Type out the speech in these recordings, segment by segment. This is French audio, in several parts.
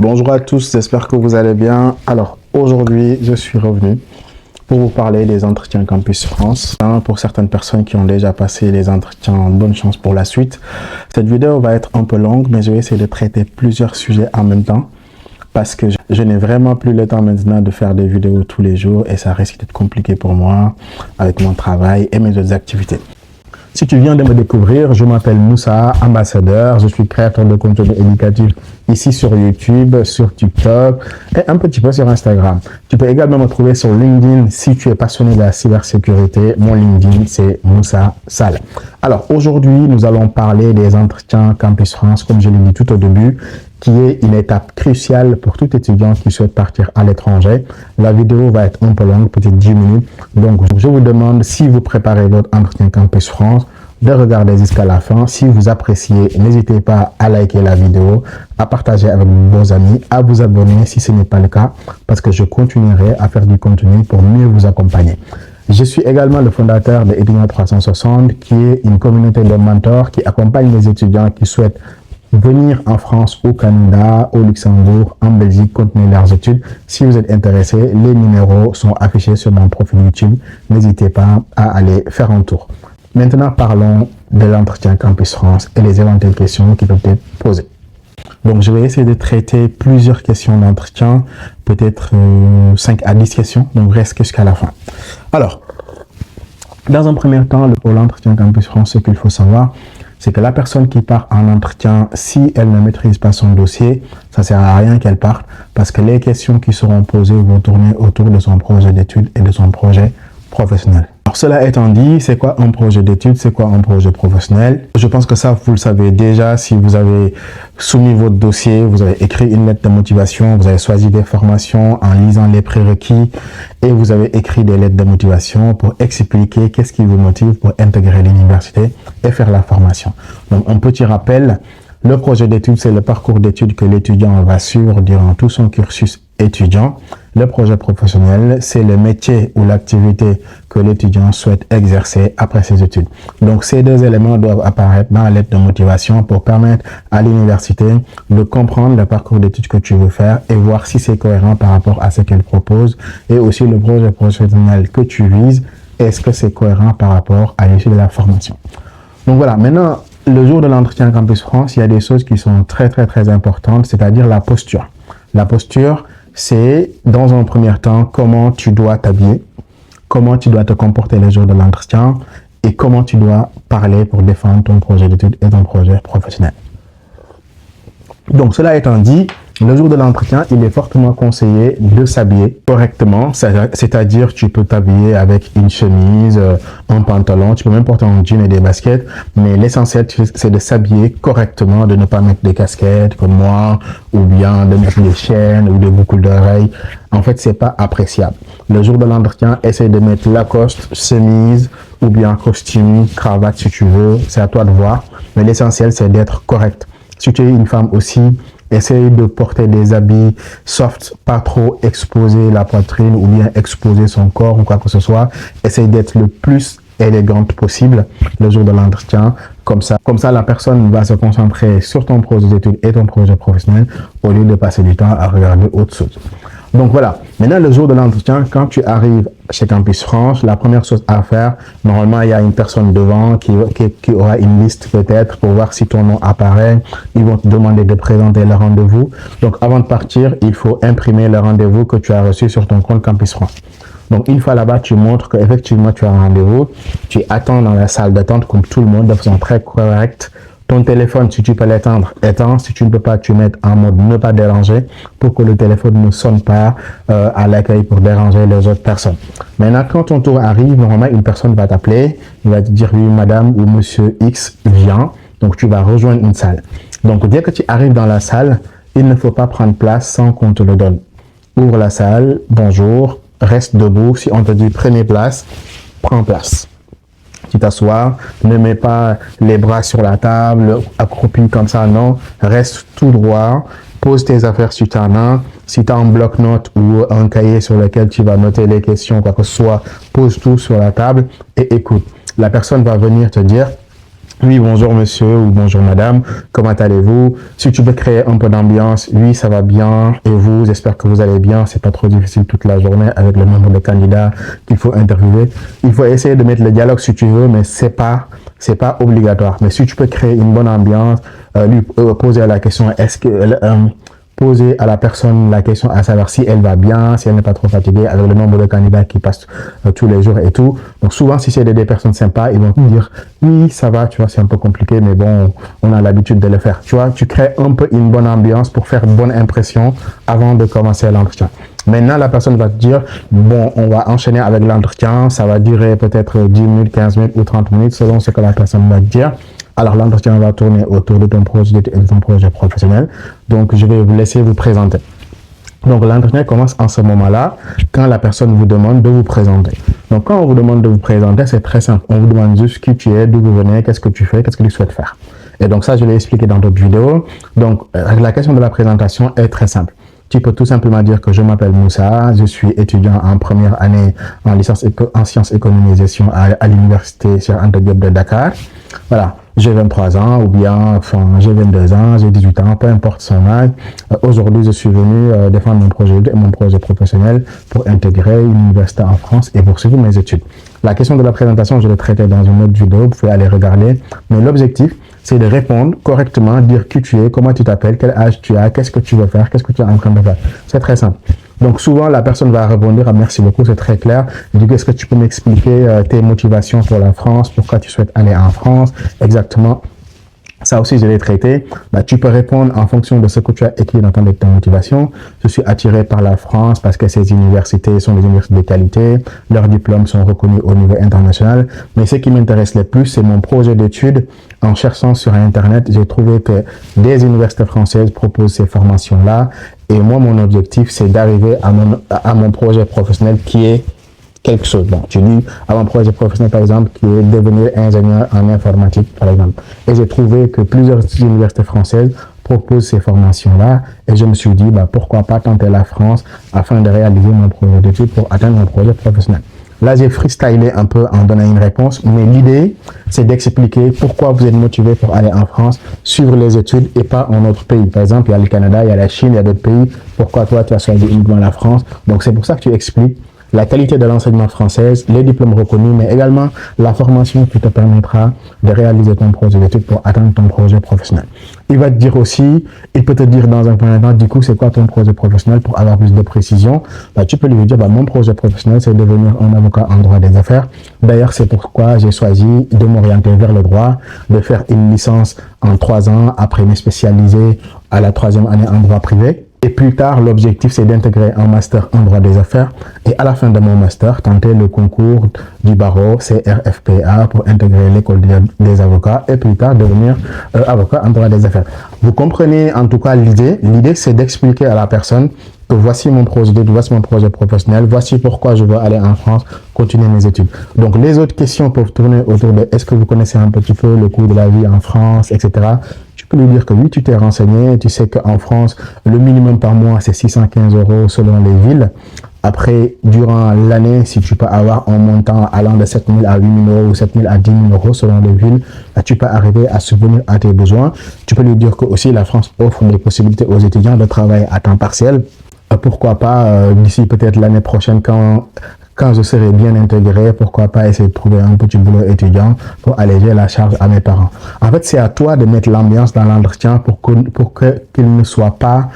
Bonjour à tous, j'espère que vous allez bien. Alors aujourd'hui, je suis revenu pour vous parler des entretiens Campus France. Pour certaines personnes qui ont déjà passé les entretiens, bonne chance pour la suite. Cette vidéo va être un peu longue, mais je vais essayer de traiter plusieurs sujets en même temps parce que je n'ai vraiment plus le temps maintenant de faire des vidéos tous les jours et ça risque d'être compliqué pour moi avec mon travail et mes autres activités. Si tu viens de me découvrir, je m'appelle Moussa, ambassadeur. Je suis créateur de contenu éducatif ici sur YouTube, sur TikTok et un petit peu sur Instagram. Tu peux également me trouver sur LinkedIn si tu es passionné de la cybersécurité. Mon LinkedIn, c'est Moussa Sall. Alors aujourd'hui, nous allons parler des entretiens Campus France, comme je l'ai dit tout au début, qui est une étape cruciale pour tout étudiant qui souhaite partir à l'étranger. La vidéo va être un peu longue, peut-être 10 minutes. Donc, je vous demande, si vous préparez votre entretien Campus France, de regarder jusqu'à la fin. Si vous appréciez, n'hésitez pas à liker la vidéo, à partager avec vos amis, à vous abonner si ce n'est pas le cas, parce que je continuerai à faire du contenu pour mieux vous accompagner. Je suis également le fondateur de Étudiants 360, qui est une communauté de mentors qui accompagne les étudiants qui souhaitent venir en France, au Canada, au Luxembourg, en Belgique, continuer leurs études. Si vous êtes intéressé, les numéros sont affichés sur mon profil YouTube. N'hésitez pas à aller faire un tour. Maintenant, parlons de l'entretien Campus France et les éventuelles questions qui peuvent être posées. Donc, je vais essayer de traiter plusieurs questions d'entretien, peut-être 5 à 10 questions, donc reste jusqu'à la fin. Alors, dans un premier temps, pour l'entretien Campus France, ce qu'il faut savoir, c'est que la personne qui part en entretien, si elle ne maîtrise pas son dossier, ça ne sert à rien qu'elle parte parce que les questions qui seront posées vont tourner autour de son projet d'études et de son projet professionnel. Alors, cela étant dit, c'est quoi un projet d'études, c'est quoi un projet professionnel? Je pense que ça, vous le savez déjà. Si vous avez soumis votre dossier, vous avez écrit une lettre de motivation, vous avez choisi des formations en lisant les prérequis et vous avez écrit des lettres de motivation pour expliquer qu'est-ce qui vous motive pour intégrer l'université et faire la formation. Donc, un petit rappel, le projet d'études, c'est le parcours d'études que l'étudiant va suivre durant tout son cursus étudiant. Le projet professionnel, c'est le métier ou l'activité que l'étudiant souhaite exercer après ses études. Donc, ces deux éléments doivent apparaître dans la lettre de motivation pour permettre à l'université de comprendre le parcours d'études que tu veux faire et voir si c'est cohérent par rapport à ce qu'elle propose et aussi le projet professionnel que tu vises. Est-ce que c'est cohérent par rapport à l'issue de la formation? Donc voilà, maintenant, le jour de l'entretien Campus France, il y a des choses qui sont très importantes, c'est-à-dire la posture. La posture, c'est dans un premier temps comment tu dois t'habiller, comment tu dois te comporter les jours de l'entretien et comment tu dois parler pour défendre ton projet d'études et ton projet professionnel. Donc, cela étant dit, le jour de l'entretien, il est fortement conseillé de s'habiller correctement, c'est-à-dire tu peux t'habiller avec une chemise, un pantalon, tu peux même porter un jean et des baskets, mais l'essentiel c'est de s'habiller correctement, de ne pas mettre des casquettes comme moi, ou bien de mettre des chaînes ou des boucles d'oreilles. En fait, c'est pas appréciable. Le jour de l'entretien, essaye de mettre Lacoste, chemise ou bien costume, cravate si tu veux, c'est à toi de voir, mais l'essentiel c'est d'être correct. Si tu es une femme aussi, essaye de porter des habits soft, pas trop exposer la poitrine ou bien exposer son corps ou quoi que ce soit. Essaye d'être le plus élégante possible le jour de l'entretien. Comme ça, la personne va se concentrer sur ton projet d'études et ton projet professionnel au lieu de passer du temps à regarder autre chose. Donc voilà, maintenant le jour de l'entretien, quand tu arrives chez Campus France, la première chose à faire, normalement il y a une personne devant qui aura une liste peut-être pour voir si ton nom apparaît. Ils vont te demander de présenter le rendez-vous. Donc avant de partir, il faut imprimer le rendez-vous que tu as reçu sur ton compte Campus France. Donc une fois là-bas, tu montres qu'effectivement tu as un rendez-vous. Tu attends dans la salle d'attente comme tout le monde de façon très correcte. Ton téléphone, si tu peux l'éteindre, éteins. Si tu ne peux pas, tu mets en mode ne pas déranger pour que le téléphone ne sonne pas à l'accueil pour déranger les autres personnes. Maintenant, quand ton tour arrive, normalement, une personne va t'appeler. Il va te dire, oui, madame ou monsieur X vient. Donc, tu vas rejoindre une salle. Donc, dès que tu arrives dans la salle, il ne faut pas prendre place sans qu'on te le donne. Ouvre la salle, bonjour, reste debout. Si on te dit prenez place, prends place. Tu t'assois, ne mets pas les bras sur la table, accroupi comme ça, non. Reste tout droit, pose tes affaires si tu en as. Si tu as un bloc-notes ou un cahier sur lequel tu vas noter les questions, quoi que ce soit, pose tout sur la table et écoute. La personne va venir te dire Oui, bonjour monsieur ou bonjour madame, comment allez-vous? Si tu peux créer un peu d'ambiance, oui, ça va bien. Et vous, j'espère que vous allez bien. C'est pas trop difficile toute la journée avec le nombre de candidats qu'il faut interviewer. Il faut essayer de mettre le dialogue si tu veux, mais c'est pas obligatoire. Mais si tu peux créer une bonne ambiance, lui poser la question, poser à la personne la question à savoir si elle va bien, si elle n'est pas trop fatiguée, avec le nombre de candidats qui passent tous les jours et tout. Donc souvent, si c'est des personnes sympas, ils vont te dire oui, ça va, tu vois, c'est un peu compliqué, mais bon, on a l'habitude de le faire. Tu vois, tu crées un peu une bonne ambiance pour faire bonne impression avant de commencer l'entretien. Maintenant, la personne va te dire, bon, on va enchaîner avec l'entretien, ça va durer peut-être 10 minutes, 15 minutes ou 30 minutes, selon ce que la personne va te dire. Alors, l'entretien va tourner autour de ton projet professionnel. Donc, je vais vous laisser vous présenter. Donc, l'entretien commence en ce moment-là, quand la personne vous demande de vous présenter. Donc, quand on vous demande de vous présenter, c'est très simple. On vous demande juste qui tu es, d'où vous venez, qu'est-ce que tu fais, qu'est-ce que tu souhaites faire. Et donc, ça, je l'ai expliqué dans d'autres vidéos. Donc, la question de la présentation est très simple. Tu peux tout simplement dire que je m'appelle Moussa, je suis étudiant en première année en licence en sciences économie et gestion à l'université Cheikh Anta Diop de Dakar. Voilà, j'ai 23 ans ou bien j'ai 22 ans, j'ai 18 ans, peu importe son âge. Aujourd'hui, je suis venu défendre mon projet professionnel pour intégrer une université en France et poursuivre mes études. La question de la présentation, je l'ai traitée dans une autre vidéo, vous pouvez aller regarder. Mais l'objectif, c'est de répondre correctement, dire qui tu es, comment tu t'appelles, quel âge tu as, qu'est-ce que tu veux faire, qu'est-ce que tu es en train de faire. C'est très simple. Donc souvent, la personne va répondre « merci beaucoup, c'est très clair ». Du coup, est-ce que tu peux m'expliquer tes motivations pour la France, pourquoi tu souhaites aller en France exactement? Ça aussi, je l'ai traité. Tu peux répondre en fonction de ce que tu as écrit dans ton lecteur de motivation. Je suis attiré par la France parce que ces universités sont des universités de qualité. Leurs diplômes sont reconnus au niveau international. Mais ce qui m'intéresse le plus, c'est mon projet d'études. En cherchant sur Internet, j'ai trouvé que des universités françaises proposent ces formations-là. Et moi, mon objectif, c'est d'arriver à mon projet professionnel qui est quelque chose. Bon, tu dis à mon projet professionnel, par exemple, qui est devenir ingénieur en informatique, par exemple. Et j'ai trouvé que plusieurs universités françaises proposent ces formations-là. Et je me suis dit, pourquoi pas tenter la France afin de réaliser mon projet d'études pour atteindre mon projet professionnel. Là, j'ai freestylé un peu en donnant une réponse, mais l'idée, c'est d'expliquer pourquoi vous êtes motivé pour aller en France, suivre les études et pas en autre pays. Par exemple, il y a le Canada, il y a la Chine, il y a d'autres pays. Pourquoi toi, tu as choisi uniquement la France? Donc, c'est pour ça que tu expliques la qualité de l'enseignement français, les diplômes reconnus, mais également la formation qui te permettra de réaliser ton projet d'études pour atteindre ton projet professionnel. Il va te dire aussi, il peut te dire dans un premier temps, du coup, c'est quoi ton projet professionnel pour avoir plus de précision. Tu peux lui dire, mon projet professionnel, c'est de devenir un avocat en droit des affaires. D'ailleurs, c'est pourquoi j'ai choisi de m'orienter vers le droit, de faire une licence en 3 ans, après me spécialiser à la 3e année en droit privé. Et plus tard, l'objectif, c'est d'intégrer un master en droit des affaires. Et à la fin de mon master, tenter le concours du barreau CRFPA pour intégrer l'école des avocats et plus tard devenir avocat en droit des affaires. Vous comprenez en tout cas l'idée. L'idée, c'est d'expliquer à la personne que voici mon projet d'études, voici mon projet professionnel, voici pourquoi je veux aller en France, continuer mes études. Donc, les autres questions peuvent tourner autour de est-ce que vous connaissez un petit peu le coût de la vie en France, etc. Tu peux lui dire que oui, tu t'es renseigné, tu sais qu'en France, le minimum par mois, c'est 615 € selon les villes. Après, durant l'année, si tu peux avoir un montant allant de 7 000 à 8 000 € ou 7 000 à 10 000 € selon les villes, tu peux arriver à subvenir à tes besoins. Tu peux lui dire que aussi la France offre des possibilités aux étudiants de travailler à temps partiel. Pourquoi pas, d'ici peut-être l'année prochaine, quand je serai bien intégré, pourquoi pas essayer de trouver un petit boulot étudiant pour alléger la charge à mes parents. En fait, c'est à toi de mettre l'ambiance dans l'entretien pour qu'il ne soit pas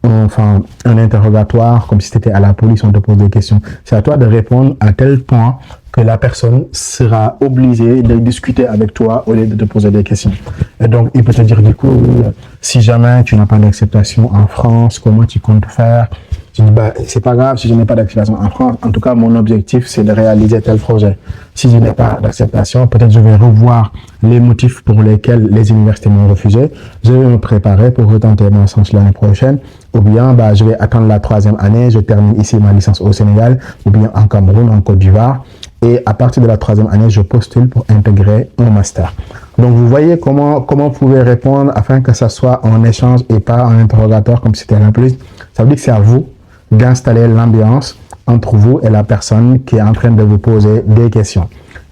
un interrogatoire, comme si c'était à la police, on te pose des questions. C'est à toi de répondre à tel point que la personne sera obligée de discuter avec toi au lieu de te poser des questions. Et donc, il peut te dire du coup, si jamais tu n'as pas d'acceptation en France, comment tu comptes faire? Tu dis, c'est pas grave si je n'ai pas d'acceptation en France. En tout cas, mon objectif, c'est de réaliser tel projet. Si je n'ai pas d'acceptation, peut-être je vais revoir les motifs pour lesquels les universités m'ont refusé. Je vais me préparer pour retenter ma licence l'année prochaine. Ou bien, je vais attendre la 3e année. Je termine ici ma licence au Sénégal, ou bien en Cameroun, en Côte d'Ivoire. Et à partir de la 3e année, je postule pour intégrer un master. Donc, vous voyez comment vous pouvez répondre afin que ça soit en échange et pas en interrogatoire comme si c'était la police. Ça veut dire que c'est à vous d'installer l'ambiance entre vous et la personne qui est en train de vous poser des questions.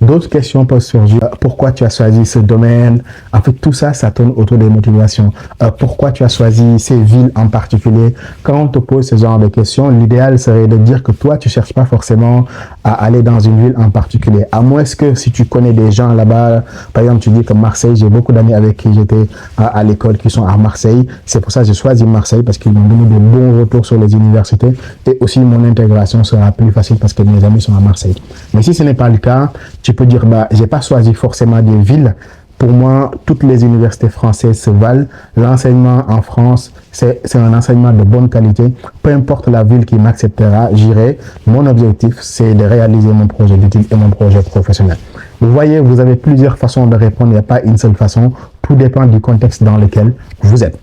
D'autres questions peuvent surgir. Pourquoi tu as choisi ce domaine? En fait, tout ça, ça tourne autour des motivations. Pourquoi tu as choisi ces villes en particulier? Quand on te pose ce genre de questions, l'idéal serait de dire que toi, tu cherches pas forcément à aller dans une ville en particulier. À moins que si tu connais des gens là-bas, par exemple, tu dis que Marseille, j'ai beaucoup d'amis avec qui j'étais à l'école qui sont à Marseille. C'est pour ça que j'ai choisi Marseille parce qu'ils m'ont donné de bons retours sur les universités et aussi mon intégration sera plus facile parce que mes amis sont à Marseille. Mais si ce n'est pas le cas, tu peux dire, bah, j'ai pas choisi forcément des villes. Pour moi, toutes les universités françaises se valent. L'enseignement en France, c'est un enseignement de bonne qualité. Peu importe la ville qui m'acceptera, j'irai. Mon objectif, c'est de réaliser mon projet d'études et mon projet professionnel. Vous voyez, vous avez plusieurs façons de répondre. Il n'y a pas une seule façon. Tout dépend du contexte dans lequel vous êtes.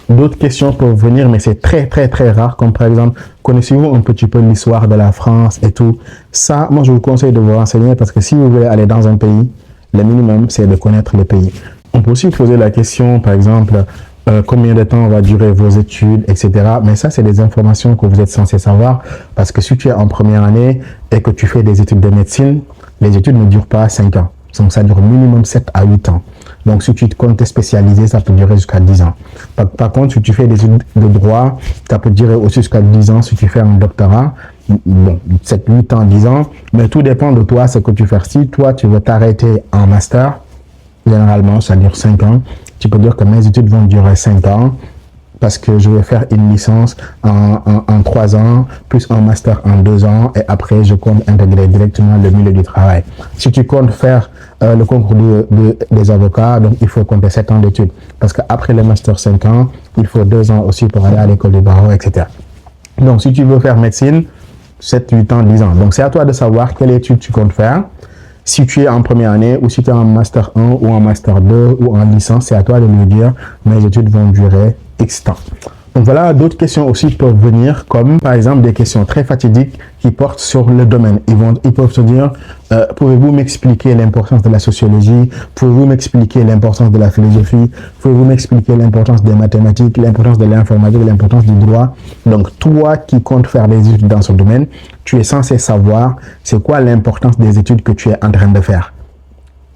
D'autres questions peuvent venir, mais c'est très rare, comme par exemple, connaissez-vous un petit peu l'histoire de la France et tout? Ça, moi, je vous conseille de vous renseigner parce que si vous voulez aller dans un pays, le minimum, c'est de connaître le pays. On peut aussi poser la question, par exemple, combien de temps va durer vos études, etc. Mais ça, c'est des informations que vous êtes censé savoir parce que si tu es en première année et que tu fais des études de médecine, les études ne durent pas 5 ans. Donc, ça dure minimum 7 à 8 ans. Donc, si tu comptes te spécialiser, ça peut durer jusqu'à 10 ans. Par contre, si tu fais des études de droit, ça peut durer aussi jusqu'à 10 ans si tu fais un doctorat. Bon, 7, 8 ans, 10 ans. Mais tout dépend de toi, ce que tu fais. Si toi, tu veux t'arrêter en master, généralement, ça dure 5 ans. Tu peux dire que mes études vont durer 5 ans parce que je vais faire une licence en 3 ans, plus un master en 2 ans, et après, je compte intégrer directement le milieu du travail. Si tu comptes faire le concours des avocats, donc il faut compter 7 ans d'études. Parce qu'après le master 5 ans, il faut 2 ans aussi pour aller à l'école du barreau, etc. Donc, si tu veux faire médecine, 7, 8 ans, 10 ans. Donc, c'est à toi de savoir quelle étude tu comptes faire. Si tu es en première année ou si tu es en master 1 ou en master 2 ou en licence, c'est à toi de me dire mes études vont durer X temps. Donc voilà, d'autres questions aussi peuvent venir, comme par exemple des questions très fatidiques qui portent sur le domaine. Ils peuvent se dire, pouvez-vous m'expliquer l'importance de la sociologie? Pouvez-vous m'expliquer l'importance de la philosophie? Pouvez-vous m'expliquer l'importance des mathématiques, l'importance de l'informatique, l'importance du droit? Donc toi qui comptes faire des études dans ce domaine, tu es censé savoir c'est quoi l'importance des études que tu es en train de faire.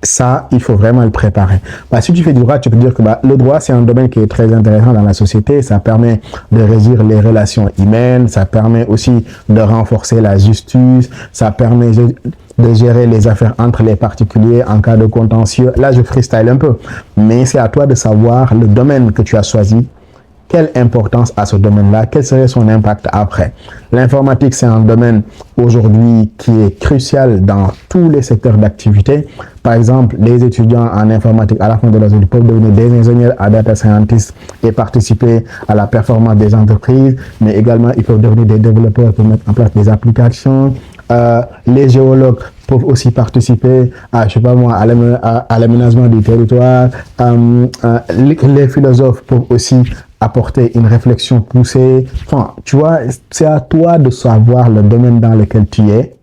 Ça, il faut vraiment le préparer. Bah, si tu fais du droit, tu peux dire que le droit, c'est un domaine qui est très intéressant dans la société. Ça permet de régir les relations humaines. Ça permet aussi de renforcer la justice. Ça permet de gérer les affaires entre les particuliers en cas de contentieux. Là, je freestyle un peu. Mais c'est à toi de savoir le domaine que tu as choisi. Quelle importance a ce domaine-là? Quel serait son impact après? L'informatique, c'est un domaine aujourd'hui qui est crucial dans tous les secteurs d'activité. Par exemple, les étudiants en informatique à la fin de leurs études peuvent devenir des ingénieurs à data scientists et participer à la performance des entreprises, mais également ils peuvent devenir des développeurs pour mettre en place des applications. Les géologues peuvent aussi participer à, je sais pas moi, à l'aménagement du territoire. Les philosophes peuvent aussi apporter une réflexion poussée. Enfin, tu vois, c'est à toi de savoir le domaine dans lequel tu es.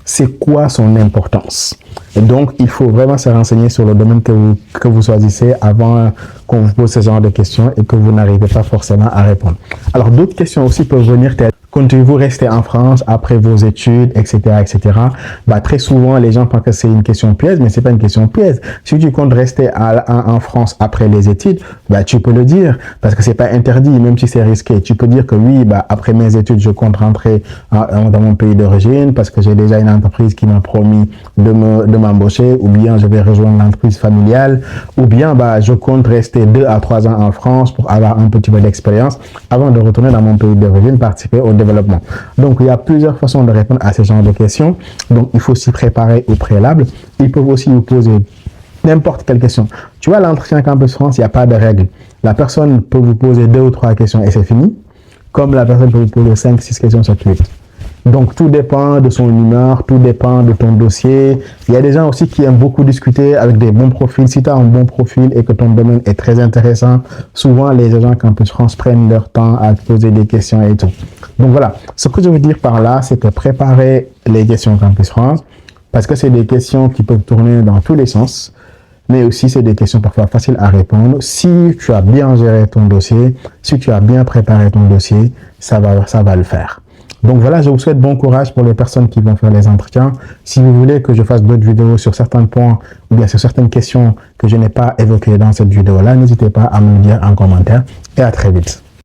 C'est quoi son importance? Et donc, il faut vraiment se renseigner sur le domaine que vous choisissez avant qu'on vous pose ce genre de questions et que vous n'arrivez pas forcément à répondre. Alors, d'autres questions aussi peuvent venir telles: comptez-vous rester en France après vos études, etc., etc. Bah, très souvent, les gens pensent que c'est une question piège, mais c'est pas une question piège. Si tu comptes rester en France après les études, bah, tu peux le dire parce que c'est pas interdit, même si c'est risqué. Tu peux dire que oui, bah, après mes études, je compte rentrer dans mon pays d'origine parce que j'ai déjà une entreprise qui m'a promis de m'embaucher, ou bien je vais rejoindre l'entreprise familiale, ou bien bah, je compte rester 2 à 3 ans en France pour avoir un petit peu d'expérience avant de retourner dans mon pays d'origine, participer au développement. Donc, il y a plusieurs façons de répondre à ce genre de questions. Donc, il faut s'y préparer au préalable. Ils peuvent aussi vous poser n'importe quelle question. Tu vois, l'entretien Campus France, il n'y a pas de règle. La personne peut vous poser 2 ou 3 questions et c'est fini. Comme la personne peut vous poser 5, 6 questions sur Twitter. Donc, tout dépend de son humeur, tout dépend de ton dossier. Il y a des gens aussi qui aiment beaucoup discuter avec des bons profils. Si tu as un bon profil et que ton domaine est très intéressant, souvent les agents Campus France prennent leur temps à te poser des questions et tout. Donc voilà, ce que je veux dire par là, c'est que préparer les questions Campus France, parce que c'est des questions qui peuvent tourner dans tous les sens, mais aussi c'est des questions parfois faciles à répondre. Si tu as bien géré ton dossier, si tu as bien préparé ton dossier, ça va le faire. Donc voilà, je vous souhaite bon courage pour les personnes qui vont faire les entretiens. Si vous voulez que je fasse d'autres vidéos sur certains points ou bien sur certaines questions que je n'ai pas évoquées dans cette vidéo-là, n'hésitez pas à me le dire en commentaire et à très vite.